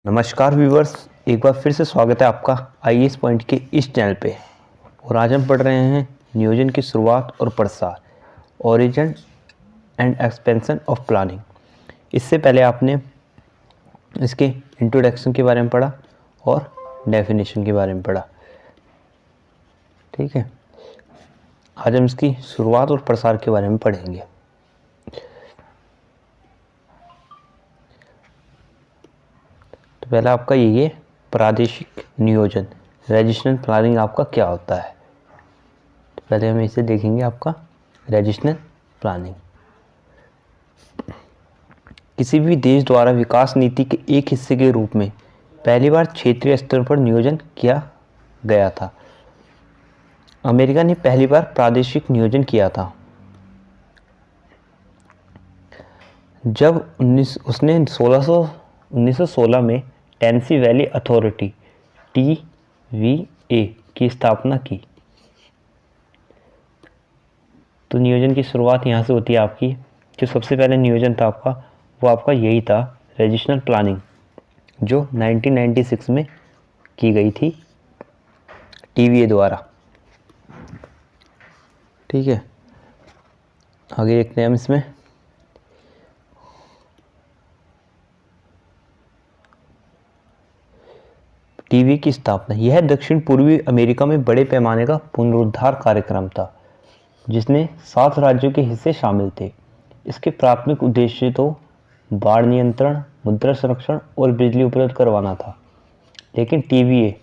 नमस्कार व्यूवर्स, एक बार फिर से स्वागत है आपका आईएएस पॉइंट के इस चैनल पे। और आज हम पढ़ रहे हैं नियोजन की शुरुआत और प्रसार, origin and expansion of planning. इससे पहले आपने इसके इंट्रोडक्शन के बारे में पढ़ा और डेफिनेशन के बारे में पढ़ा। ठीक है, आज हम इसकी शुरुआत और प्रसार के बारे में पढ़ेंगे। तो पहला आपका ये प्रादेशिक नियोजन, रीजनल प्लानिंग आपका क्या होता है। तो पहले हम इसे देखेंगे। आपका रीजनल प्लानिंग किसी भी देश द्वारा विकास नीति के एक हिस्से के रूप में पहली बार क्षेत्रीय स्तर पर नियोजन किया गया था। अमेरिका ने पहली बार प्रादेशिक नियोजन किया था जब 1916 में टेनेसी वैली अथॉरिटी TVA की स्थापना की। तो नियोजन की शुरुआत यहाँ से होती है आपकी। जो सबसे पहले नियोजन था आपका, वो आपका यही था, रीजनल प्लानिंग, जो 1996 में की गई थी TVA द्वारा। ठीक है, आगे देखते हैं हम इसमें। TVA की स्थापना, यह दक्षिण पूर्वी अमेरिका में बड़े पैमाने का पुनरुद्धार कार्यक्रम था जिसने 7 राज्यों के हिस्से शामिल थे। इसके प्राथमिक उद्देश्य तो बाढ़ नियंत्रण, मुद्रा संरक्षण और बिजली उपलब्ध करवाना था। लेकिन TVA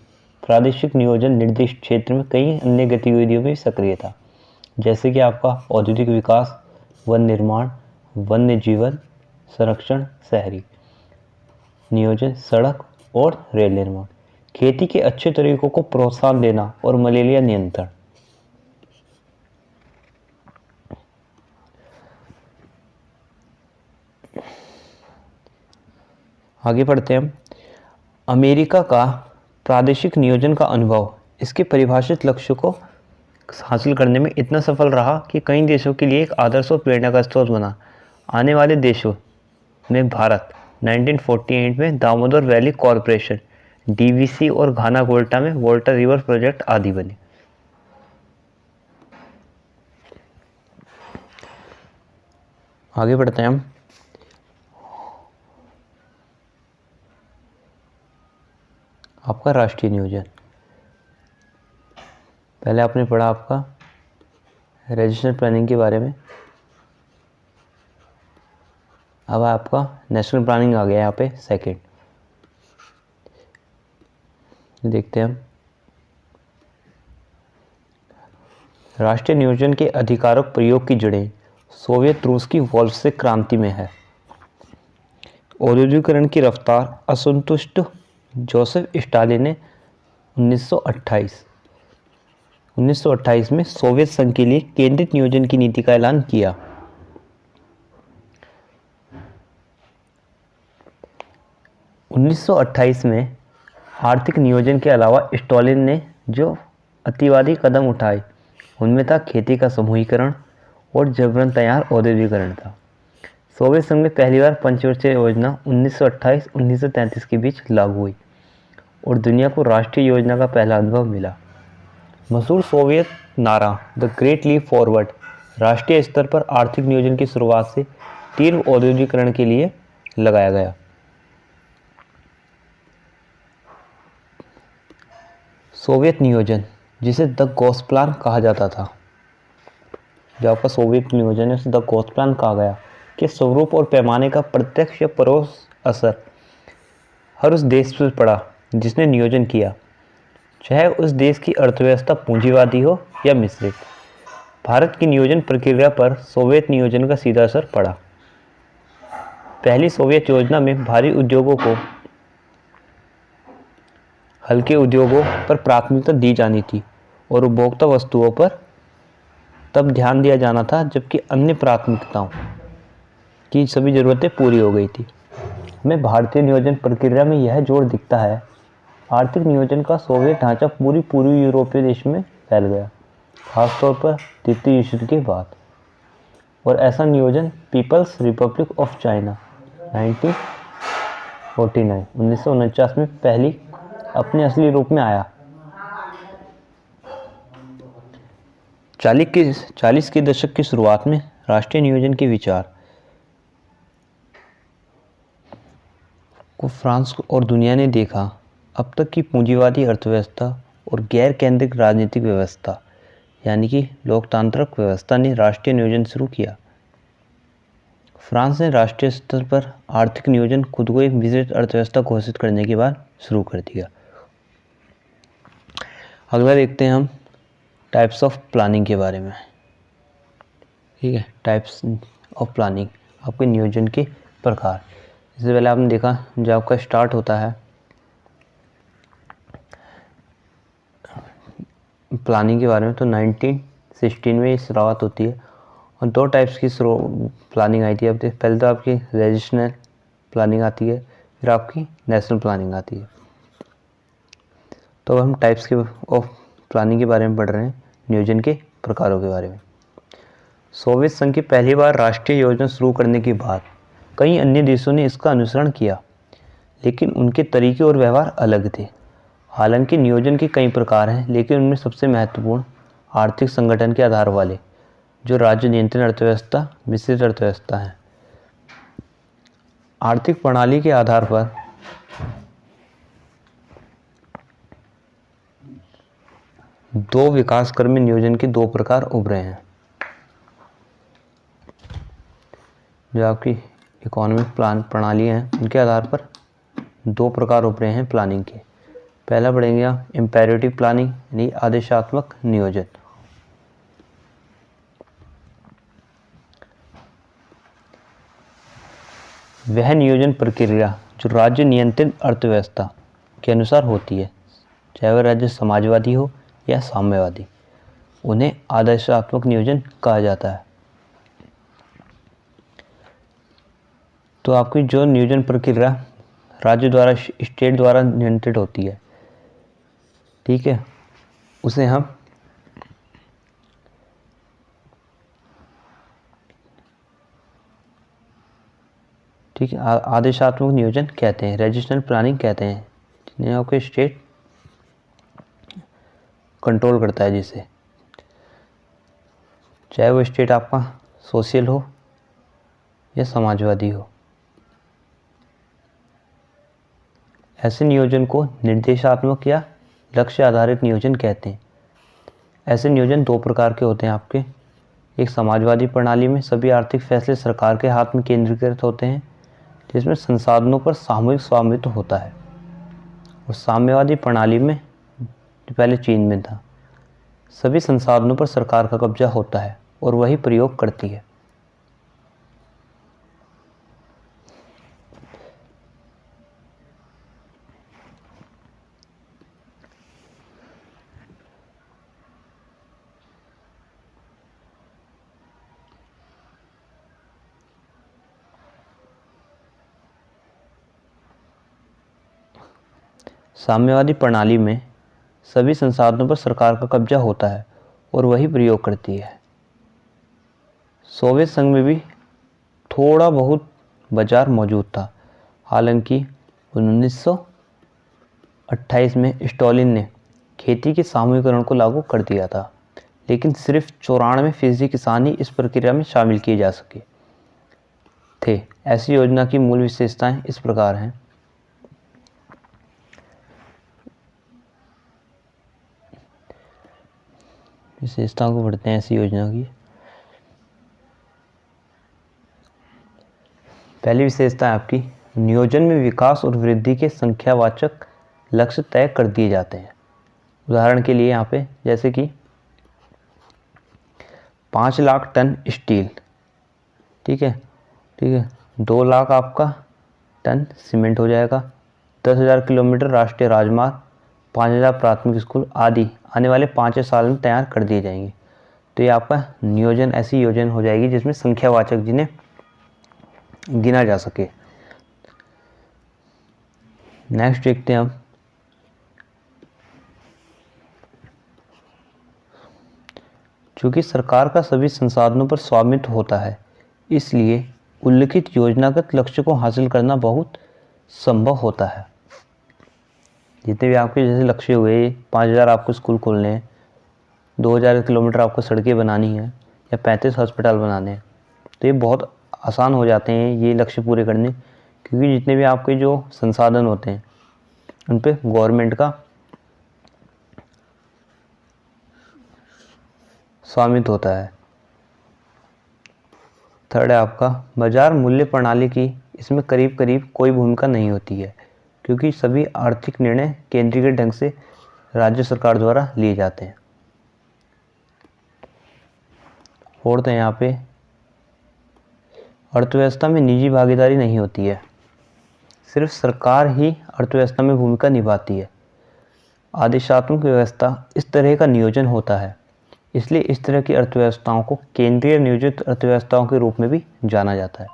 प्रादेशिक नियोजन निर्दिष्ट क्षेत्र में कई अन्य गतिविधियों में सक्रिय था, जैसे कि आपका औद्योगिक विकास, वन निर्माण, वन्य जीवन संरक्षण, शहरी नियोजन, सड़क और रेल निर्माण, खेती के अच्छे तरीकों को प्रोत्साहन देना और मलेरिया नियंत्रण। आगे बढ़ते हैं हम। अमेरिका का प्रादेशिक नियोजन का अनुभव इसके परिभाषित लक्ष्य को हासिल करने में इतना सफल रहा कि कई देशों के लिए एक आदर्श और प्रेरणा का स्रोत बना। आने वाले देशों में भारत 1948 में दामोदर वैली कॉरपोरेशन DVC और घाना कोल्टा में वॉल्टर रिवर प्रोजेक्ट आदि बने। आगे बढ़ते हैं हम। आपका राष्ट्रीय नियोजन, पहले आपने पढ़ा आपका रीजनल प्लानिंग के बारे में। अब आपका नेशनल प्लानिंग आ गया यहाँ पे सेकंड। देखते हैं हम। राष्ट्रीय नियोजन के अधिकारक प्रयोग की जड़ें सोवियत रूस की वोल्शेविक क्रांति में है। औद्योगिकरण की रफ्तार असंतुष्ट जोसेफ स्टालिन ने 1928 में सोवियत संघ के लिए केंद्रित नियोजन की नीति का ऐलान किया। में आर्थिक नियोजन के अलावा स्टालिन ने जो अतिवादी कदम उठाए उनमें था खेती का समूहीकरण और जबरन तैयार औद्योगिकरण था। सोवियत संघ में पहली बार पंचवर्षीय योजना 1928-1933 के बीच लागू हुई और दुनिया को राष्ट्रीय योजना का पहला अनुभव मिला। मशहूर सोवियत नारा द ग्रेट लीप फॉरवर्ड राष्ट्रीय स्तर पर आर्थिक नियोजन की शुरुआत से तीव्र औद्योगिकरण के लिए लगाया गया। सोवियत नियोजन, जिसे द गोस प्लान कहा जाता था, जो आपका सोवियत नियोजन है उसे द गोस प्लान कहा गया, के स्वरूप और पैमाने का प्रत्यक्ष या परोक्ष असर हर उस देश पर पड़ा जिसने नियोजन किया, चाहे उस देश की अर्थव्यवस्था पूंजीवादी हो या मिश्रित। भारत की नियोजन प्रक्रिया पर सोवियत नियोजन का सीधा असर पड़ा। पहली सोवियत योजना में भारी उद्योगों को हल्के उद्योगों पर प्राथमिकता दी जानी थी और उपभोक्ता वस्तुओं पर तब ध्यान दिया जाना था जबकि अन्य प्राथमिकताओं की सभी ज़रूरतें पूरी हो गई थी। में भारतीय नियोजन प्रक्रिया में यह जोर दिखता है। आर्थिक नियोजन का सोवियत ढांचा पूरी पूर्वी यूरोपीय देश में फैल गया, खासतौर पर द्वितीय विश्व युद्ध के बाद। और ऐसा नियोजन पीपल्स रिपब्लिक ऑफ चाइना 1949 में पहली अपने असली रूप में आया। 40 के दशक की शुरुआत में राष्ट्रीय नियोजन के विचार को फ्रांस और दुनिया ने देखा। अब तक की पूंजीवादी अर्थव्यवस्था और गैर केंद्रित राजनीतिक व्यवस्था यानी कि लोकतांत्रिक व्यवस्था ने राष्ट्रीय नियोजन शुरू किया। फ्रांस ने राष्ट्रीय स्तर पर आर्थिक नियोजन खुद को एक विशिष्ट अर्थव्यवस्था घोषित करने के बाद शुरू कर दिया। अगला देखते हैं हम टाइप्स ऑफ प्लानिंग के बारे में। ठीक है, टाइप्स ऑफ प्लानिंग, आपके नियोजन के प्रकार। इससे पहले आपने देखा जब आपका स्टार्ट होता है प्लानिंग के बारे में तो 1916 में ये शुरुआत होती है और 2 टाइप्स की प्लानिंग आई थी। अब पहले तो आपकी रीजनल प्लानिंग आती है, फिर आपकी नेशनल प्लानिंग आती है। तो अब हम टाइप्स के ऑफ प्लानिंग के बारे में पढ़ रहे हैं, नियोजन के प्रकारों के बारे में। सोवियत संघ की पहली बार राष्ट्रीय योजना शुरू करने के बाद कई अन्य देशों ने इसका अनुसरण किया, लेकिन उनके तरीके और व्यवहार अलग थे। हालांकि नियोजन के कई प्रकार हैं, लेकिन उनमें सबसे महत्वपूर्ण आर्थिक संगठन के आधार वाले जो राज्य नियंत्रण अर्थव्यवस्था मिश्रित अर्थव्यवस्था है। आर्थिक प्रणाली के आधार पर दो विकास क्रम में नियोजन के 2 प्रकार उभरे हैं। जो आपकी इकोनॉमिक प्लान प्रणाली है उनके आधार पर 2 प्रकार उभरे हैं प्लानिंग के। पहला पढ़ेंगे आप इम्पेरेटिव प्लानिंग यानी आदेशात्मक नियोजन। वह नियोजन प्रक्रिया जो राज्य नियंत्रित अर्थव्यवस्था के अनुसार होती है, चाहे वह राज्य समाजवादी हो या साम्यवादी, उन्हें आदेशात्मक नियोजन कहा जाता है। तो आपकी जो नियोजन प्रक्रिया राज्य द्वारा स्टेट द्वारा नियंत्रित होती है, ठीक है, उसे हम ठीक है आदेशात्मक नियोजन कहते हैं, रीजनल प्लानिंग कहते हैं, जिन्हें आपके स्टेट कंट्रोल करता है, जिसे चाहे वो स्टेट आपका सोशल हो या समाजवादी हो। ऐसे नियोजन को निर्देशात्मक या लक्ष्य आधारित नियोजन कहते हैं। ऐसे नियोजन 2 प्रकार के होते हैं आपके। एक समाजवादी प्रणाली में सभी आर्थिक फैसले सरकार के हाथ में केंद्रीकृत होते हैं, जिसमें संसाधनों पर सामूहिक स्वामित्व होता है। और साम्यवादी प्रणाली में, जो पहले चीन में था, सभी संसाधनों पर सरकार का कब्जा होता है और वही प्रयोग करती है। साम्यवादी प्रणाली में सभी संसाधनों पर सरकार का कब्जा होता है और वही प्रयोग करती है। सोवियत संघ में भी थोड़ा बहुत बाजार मौजूद था। हालांकि 1928 में स्टालिन ने खेती के सामूहिकरण को लागू कर दिया था, लेकिन सिर्फ 94% किसान ही इस प्रक्रिया में शामिल किए जा सके थे। ऐसी योजना की मूल विशेषताएं इस प्रकार हैं। विशेषताओं को पढ़ते हैं ऐसी योजना की। पहली विशेषता है आपकी, नियोजन में विकास और वृद्धि के संख्यावाचक लक्ष्य तय कर दिए जाते हैं। उदाहरण के लिए यहाँ पे जैसे कि 5 लाख टन स्टील, ठीक है, 2 लाख आपका टन सीमेंट हो जाएगा, 10,000 किलोमीटर राष्ट्रीय राजमार्ग, 5,000 प्राथमिक स्कूल आदि आने वाले 5 साल में तैयार कर दिए जाएंगे। तो ये आपका नियोजन ऐसी योजना हो जाएगी जिसमें संख्यावाचक जिन्हें गिना जा सके। नेक्स्ट देखते हैं हम चूंकि सरकार का सभी संसाधनों पर स्वामित्व होता है, इसलिए उल्लिखित योजनागत लक्ष्य को हासिल करना बहुत संभव होता है। जितने भी आपके जैसे लक्ष्य हुए, 5,000 आपको स्कूल खोलने हैं, 2,000 किलोमीटर आपको सड़कें बनानी है या 35 हॉस्पिटल बनाने हैं, तो ये बहुत आसान हो जाते हैं ये लक्ष्य पूरे करने, क्योंकि जितने भी आपके जो संसाधन होते हैं उन पे गवर्नमेंट का स्वामित्व होता है। थर्ड है आपका बाजार मूल्य प्रणाली की, इसमें करीब करीब कोई भूमिका नहीं होती है, क्योंकि सभी आर्थिक निर्णय केंद्रीय ढंग से राज्य सरकार द्वारा लिए जाते हैं। फोर्थ है यहाँ पे अर्थव्यवस्था में निजी भागीदारी नहीं होती है, सिर्फ सरकार ही अर्थव्यवस्था में भूमिका निभाती है। आदेशात्मक व्यवस्था इस तरह का नियोजन होता है, इसलिए इस तरह की अर्थव्यवस्थाओं को केंद्रीय नियोजित अर्थव्यवस्थाओं के रूप में भी जाना जाता है।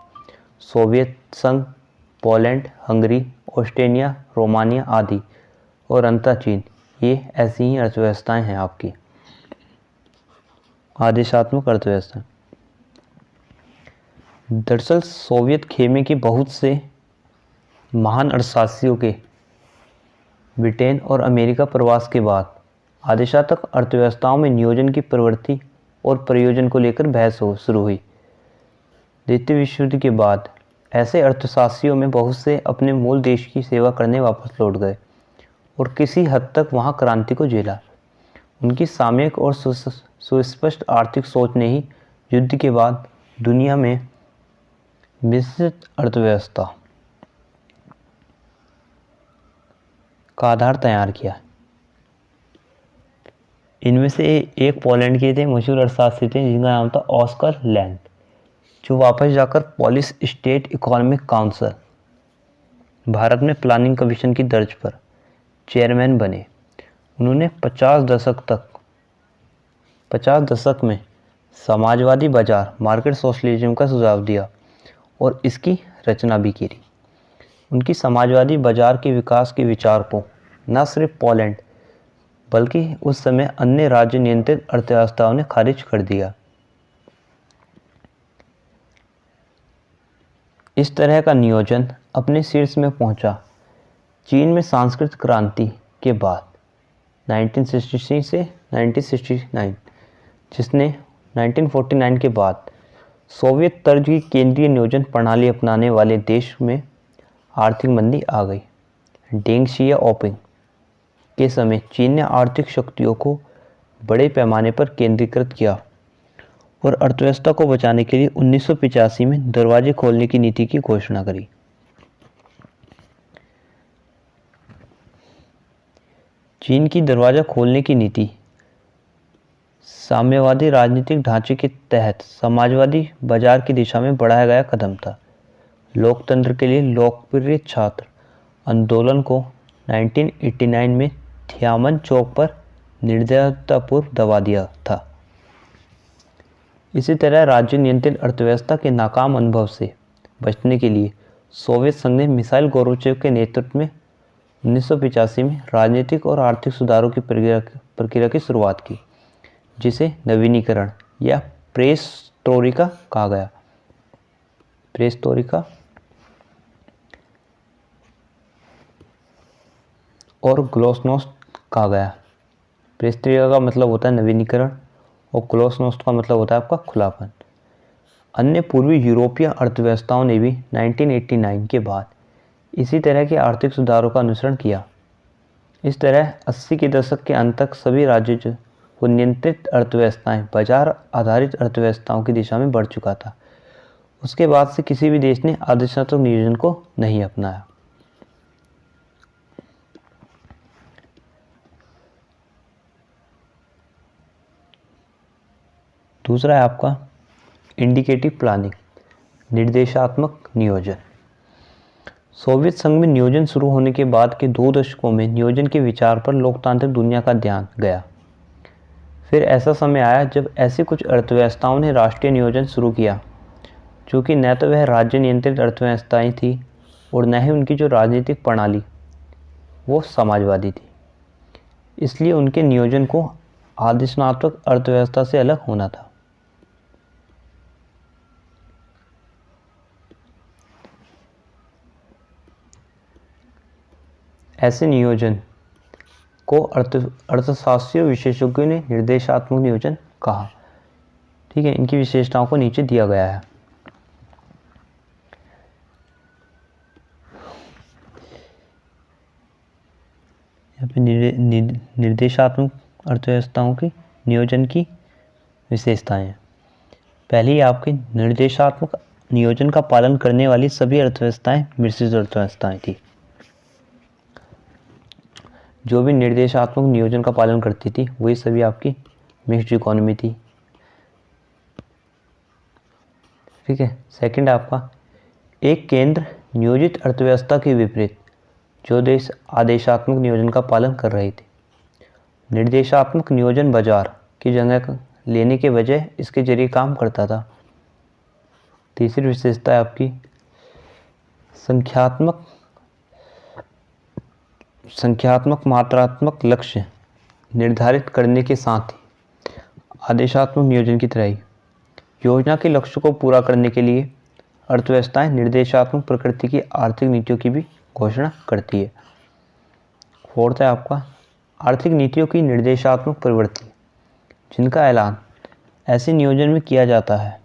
सोवियत संघ, पोलैंड, हंगरी, ऑस्ट्रेलिया, रोमानिया आदि और अंततः चीन, ये ऐसी ही अर्थव्यवस्थाएं हैं आपकी आदेशात्मक अर्थव्यवस्था। दरअसल सोवियत खेमे के बहुत से महान अर्थशास्त्रियों के ब्रिटेन और अमेरिका प्रवास के बाद आदेशात्मक अर्थव्यवस्थाओं में नियोजन की प्रवृत्ति और प्रयोजन को लेकर बहस शुरू हुई। द्वितीय विश्व युद्ध के बाद ऐसे अर्थशास्त्रियों में बहुत से अपने मूल देश की सेवा करने वापस लौट गए और किसी हद तक वहां क्रांति को झेला। उनकी सामयिक और सुस्पष्ट आर्थिक सोच ने ही युद्ध के बाद दुनिया में मिश्रित अर्थव्यवस्था का आधार तैयार किया। इनमें से एक पोलैंड के थे, मशहूर अर्थशास्त्री थे जिनका नाम था ऑस्कर लैंड, जो वापस जाकर Polish state economic council, Bharat में प्लानिंग कमीशन की तर्ज पर चेयरमैन बने। उन्होंने 50 दशक में समाजवादी बाजार मार्केट सोशलिज्म का सुझाव दिया और इसकी रचना भी की। उनकी समाजवादी बाजार के विकास के विचार को न सिर्फ पोलैंड बल्कि उस समय अन्य राज्य नियंत्रित अर्थव्यवस्थाओं ने खारिज कर दिया। इस तरह का नियोजन अपने शीर्ष में पहुंचा चीन में सांस्कृतिक क्रांति के बाद 1963 से 1969, जिसने 1949 के बाद सोवियत तर्ज की केंद्रीय नियोजन प्रणाली अपनाने वाले देश में आर्थिक मंदी आ गई। डेंग शियाओपिंग के समय चीन ने आर्थिक शक्तियों को बड़े पैमाने पर केंद्रीकृत किया और अर्थव्यवस्था को बचाने के लिए 1985 में दरवाजे खोलने की नीति की घोषणा करी। चीन की दरवाजा खोलने की नीति साम्यवादी राजनीतिक ढांचे के तहत समाजवादी बाजार की दिशा में बढ़ाया गया कदम था। लोकतंत्र के लिए लोकप्रिय छात्र आंदोलन को 1989 में थियामन चौक पर निर्दयतापूर्वक दबा दिया था। इसी तरह राज्य नियंत्रित अर्थव्यवस्था के नाकाम अनुभव से बचने के लिए सोवियत संघ ने मिसाइल गोर्बाचेव के नेतृत्व में 1985 में राजनीतिक और आर्थिक सुधारों की प्रक्रिया की शुरुआत की, जिसे नवीनीकरण या पेरेस्ट्रोइका कहा गया। पेरेस्ट्रोइका और ग्लासनोस्ट कहा गया। पेरेस्ट्रोइका का मतलब होता है नवीनीकरण और ग्लासनोस्ट का मतलब होता है आपका खुलापन। अन्य पूर्वी यूरोपीय अर्थव्यवस्थाओं ने भी 1989 के बाद इसी तरह के आर्थिक सुधारों का अनुसरण किया। इस तरह 80 के दशक के अंत तक सभी राज्यों को नियंत्रित अर्थव्यवस्थाएं बाजार आधारित अर्थव्यवस्थाओं की दिशा में बढ़ चुका था। उसके बाद से किसी भी देश ने आदेशात्मक नियोजन को नहीं अपनाया। दूसरा है आपका इंडिकेटिव प्लानिंग, निर्देशात्मक नियोजन। सोवियत संघ में नियोजन शुरू होने के बाद के 2 दशकों में नियोजन के विचार पर लोकतांत्रिक दुनिया का ध्यान गया। फिर ऐसा समय आया जब ऐसी कुछ अर्थव्यवस्थाओं ने राष्ट्रीय नियोजन शुरू किया, जो कि न तो वह राज्य नियंत्रित अर्थव्यवस्थाएं थी और न ही उनकी जो राजनीतिक प्रणाली वो समाजवादी थी। इसलिए उनके नियोजन को आदेशात्मक अर्थव्यवस्था से अलग होना था। ऐसे नियोजन को अर्थशास्त्रीय विशेषज्ञों ने निर्देशात्मक नियोजन कहा। ठीक है, इनकी विशेषताओं को नीचे दिया गया है। यहाँ पे निर्देशात्मक अर्थव्यवस्थाओं की नियोजन की विशेषताएं हैं। पहली आपके निर्देशात्मक नियोजन का पालन करने वाली सभी अर्थव्यवस्थाएं मिश्रित अर्थव्यवस्थाएं थी। जो भी निर्देशात्मक नियोजन का पालन करती थी वही सभी आपकी मिक्स्ड इकोनॉमी थी। ठीक है, सेकंड आपका एक केंद्र नियोजित अर्थव्यवस्था के विपरीत जो देश आदेशात्मक नियोजन का पालन कर रहे थे। निर्देशात्मक नियोजन बाजार की जगह लेने के बजाय इसके जरिए काम करता था। तीसरी विशेषता है आपकी संख्यात्मक मात्रात्मक लक्ष्य निर्धारित करने के साथ ही आदेशात्मक नियोजन की तरह ही योजना के लक्ष्य को पूरा करने के लिए अर्थव्यवस्थाएं निर्देशात्मक प्रकृति की आर्थिक नीतियों की भी घोषणा करती है। फोर्थ है आपका आर्थिक नीतियों की निर्देशात्मक प्रवृत्ति जिनका ऐलान ऐसे नियोजन में किया जाता है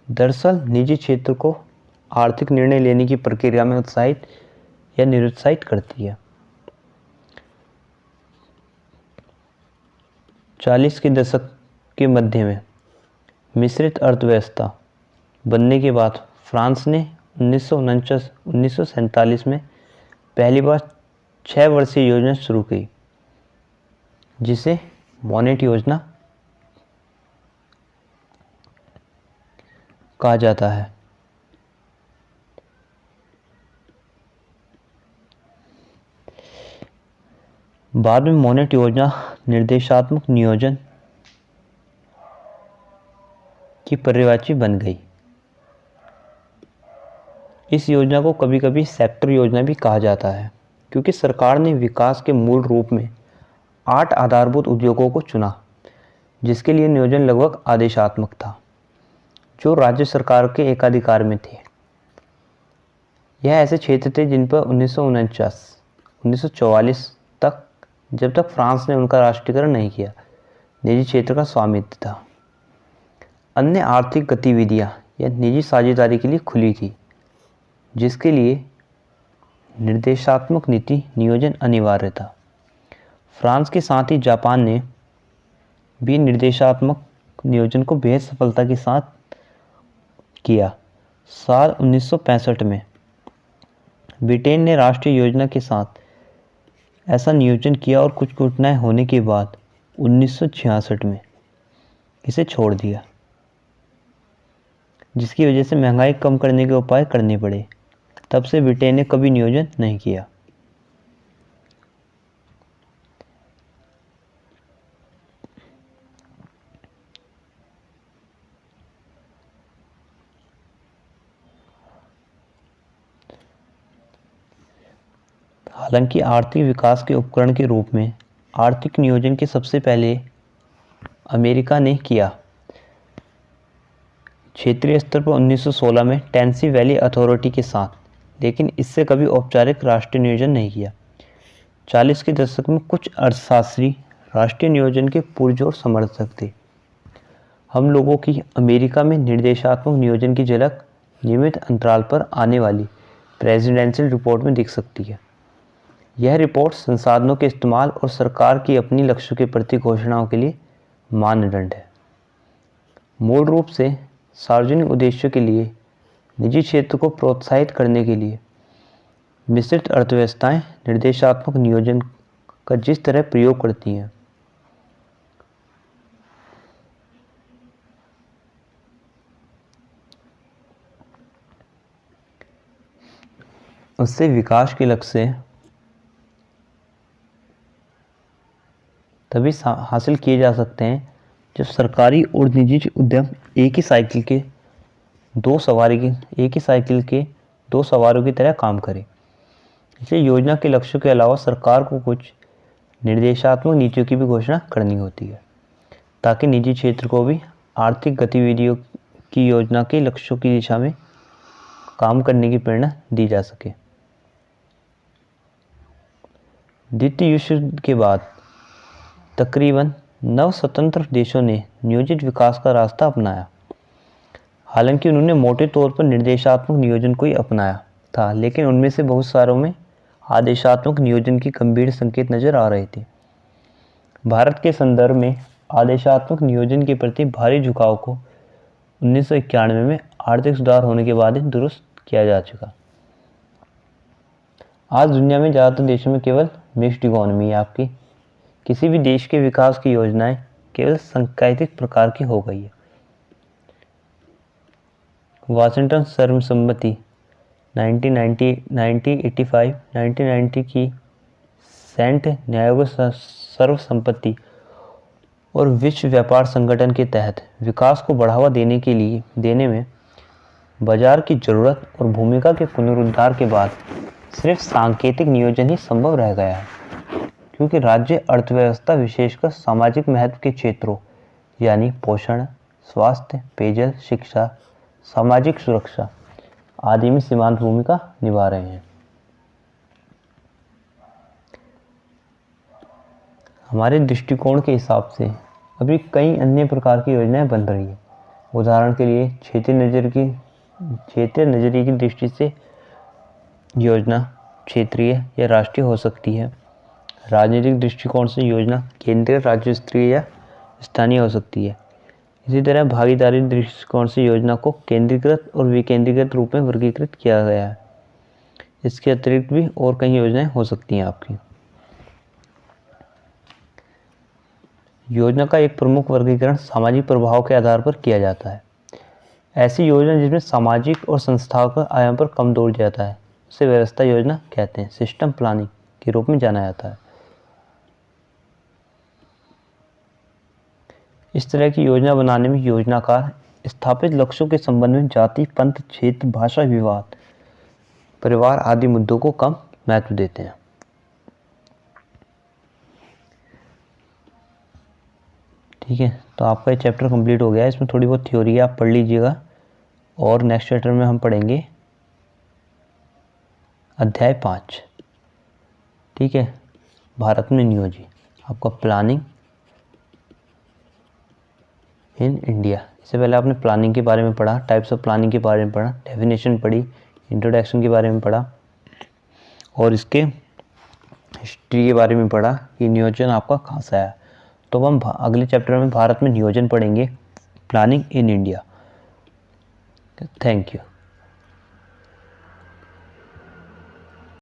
दरअसल निजी क्षेत्र को आर्थिक निर्णय लेने की प्रक्रिया में उत्साहित या निरुत्साहित करती है। 40 के दशक के मध्य में मिश्रित अर्थव्यवस्था बनने के बाद फ्रांस ने 1947 में पहली बार 6 वर्षीय योजना शुरू की जिसे मोनेट योजना कहा जाता है। बाद में मोनेट योजना निर्देशात्मक नियोजन की पर्यायवाची बन गई। इस योजना को कभी कभी सेक्टर योजना भी कहा जाता है क्योंकि सरकार ने विकास के मूल रूप में 8 आधारभूत उद्योगों को चुना जिसके लिए नियोजन लगभग आदेशात्मक था जो राज्य सरकार के एकाधिकार में थे। यह ऐसे क्षेत्र थे जिन पर 1944 तक जब तक फ्रांस ने उनका राष्ट्रीयकरण नहीं किया निजी क्षेत्र का स्वामित्व था। अन्य आर्थिक गतिविधियां या निजी साझेदारी के लिए खुली थी जिसके लिए निर्देशात्मक नीति नियोजन अनिवार्य था। फ्रांस के साथ ही जापान ने भी निर्देशात्मक नियोजन को बेहद सफलता के साथ किया। साल 1965 में ब्रिटेन ने राष्ट्रीय योजना के साथ ऐसा नियोजन किया और कुछ घटनाएं होने के बाद 1966 में इसे छोड़ दिया जिसकी वजह से महंगाई कम करने के उपाय करने पड़े। तब से ब्रिटेन ने कभी नियोजन नहीं किया। हालांकि आर्थिक विकास के उपकरण के रूप में आर्थिक नियोजन के सबसे पहले अमेरिका ने किया। क्षेत्रीय स्तर पर 1916 में टेनेसी वैली अथॉरिटी के साथ, लेकिन इससे कभी औपचारिक राष्ट्रीय नियोजन नहीं किया। 40 के दशक में कुछ अर्थशास्त्री राष्ट्रीय नियोजन के पुरजोर समर्थक थे। हम लोगों की अमेरिका में निर्देशात्मक नियोजन की झलक नियमित अंतराल पर आने वाली प्रेसिडेंशियल रिपोर्ट में दिख सकती है। यह रिपोर्ट संसाधनों के इस्तेमाल और सरकार की अपनी लक्ष्यों के प्रति घोषणाओं के लिए मानदंड है। मूल रूप से सार्वजनिक उद्देश्यों के लिए निजी क्षेत्र को प्रोत्साहित करने के लिए मिश्रित अर्थव्यवस्थाएं निर्देशात्मक नियोजन का जिस तरह प्रयोग करती हैं उससे विकास के लक्ष्य तभी हासिल किए जा सकते हैं जब सरकारी और निजी उद्यम एक ही साइकिल के दो सवारों की तरह काम करें। इसलिए योजना के लक्ष्यों के अलावा सरकार को कुछ निर्देशात्मक नीतियों की भी घोषणा करनी होती है ताकि निजी क्षेत्र को भी आर्थिक गतिविधियों की योजना के लक्ष्यों की दिशा में काम करने की प्रेरणा दी जा सके। द्वितीय विश्व युद्ध के बाद तकरीबन 9 स्वतंत्र देशों ने नियोजित विकास का रास्ता अपनाया। हालांकि उन्होंने मोटे तौर पर निर्देशात्मक नियोजन को ही अपनाया था, लेकिन उनमें से बहुत सारों में आदेशात्मक नियोजन की गंभीर संकेत नजर आ रहे थे। भारत के संदर्भ में आदेशात्मक नियोजन के प्रति भारी झुकाव को 1991 में आर्थिक सुधार होने के बाद ही दुरुस्त किया जा चुका। आज दुनिया में ज़्यादातर देशों में केवल मिक्स्ड इकोनॉमी है। आपकी किसी भी देश के विकास की योजनाएं केवल सांकेतिक प्रकार की हो गई है। वाशिंगटन सर्वसम्मति 1985 की सेंट न्यायों सर्वसम्मति और विश्व व्यापार संगठन के तहत विकास को बढ़ावा देने में बाजार की जरूरत और भूमिका के पुनरुद्धार के बाद सिर्फ सांकेतिक नियोजन ही संभव रह गया है, क्योंकि राज्य अर्थव्यवस्था विशेषकर सामाजिक महत्व के क्षेत्रों यानी पोषण, स्वास्थ्य, पेयजल, शिक्षा, सामाजिक सुरक्षा आदि में सीमांत भूमिका निभा रहे हैं। हमारे दृष्टिकोण के हिसाब से अभी कई अन्य प्रकार की योजनाएं बन रही है। उदाहरण के लिए क्षेत्रीय नजरिए की दृष्टि से योजना क्षेत्रीय या राष्ट्रीय हो सकती है। राजनीतिक दृष्टिकोण से योजना केंद्रीय, राज्य स्तरीय या स्थानीय हो सकती है। इसी तरह भागीदारी दृष्टिकोण से योजना को केंद्रीकृत और विकेंद्रीकृत रूप में वर्गीकृत किया गया है। इसके अतिरिक्त भी और कई योजनाएं हो सकती हैं आपकी। योजना का एक प्रमुख वर्गीकरण सामाजिक प्रभाव के आधार पर किया जाता है। ऐसी योजना जिसमें सामाजिक और संस्थाओं का आयाम पर कम जोर जाता है उसे व्यवस्था योजना कहते हैं, सिस्टम प्लानिंग के रूप में जाना जाता है। इस तरह की योजना बनाने में योजनाकार स्थापित लक्ष्यों के संबंध में जाति, पंथ, क्षेत्र, भाषा, विवाद, परिवार आदि मुद्दों को कम महत्व देते हैं। ठीक है, तो आपका ये चैप्टर कंप्लीट हो गया है। इसमें थोड़ी बहुत थ्योरी है, आप पढ़ लीजिएगा। और नेक्स्ट चैप्टर में हम पढ़ेंगे अध्याय 5। ठीक है, भारत में नियोजी, आपका प्लानिंग इन इंडिया। इससे पहले आपने प्लानिंग के बारे में पढ़ा, टाइप्स ऑफ प्लानिंग के बारे में पढ़ा, डेफिनेशन पढ़ी, इंट्रोडक्शन के बारे में पढ़ा और इसके हिस्ट्री के बारे में पढ़ा कि नियोजन आपका कहाँ से आया। तो हम अगले चैप्टर में भारत में नियोजन पढ़ेंगे, planning in India. Thank you.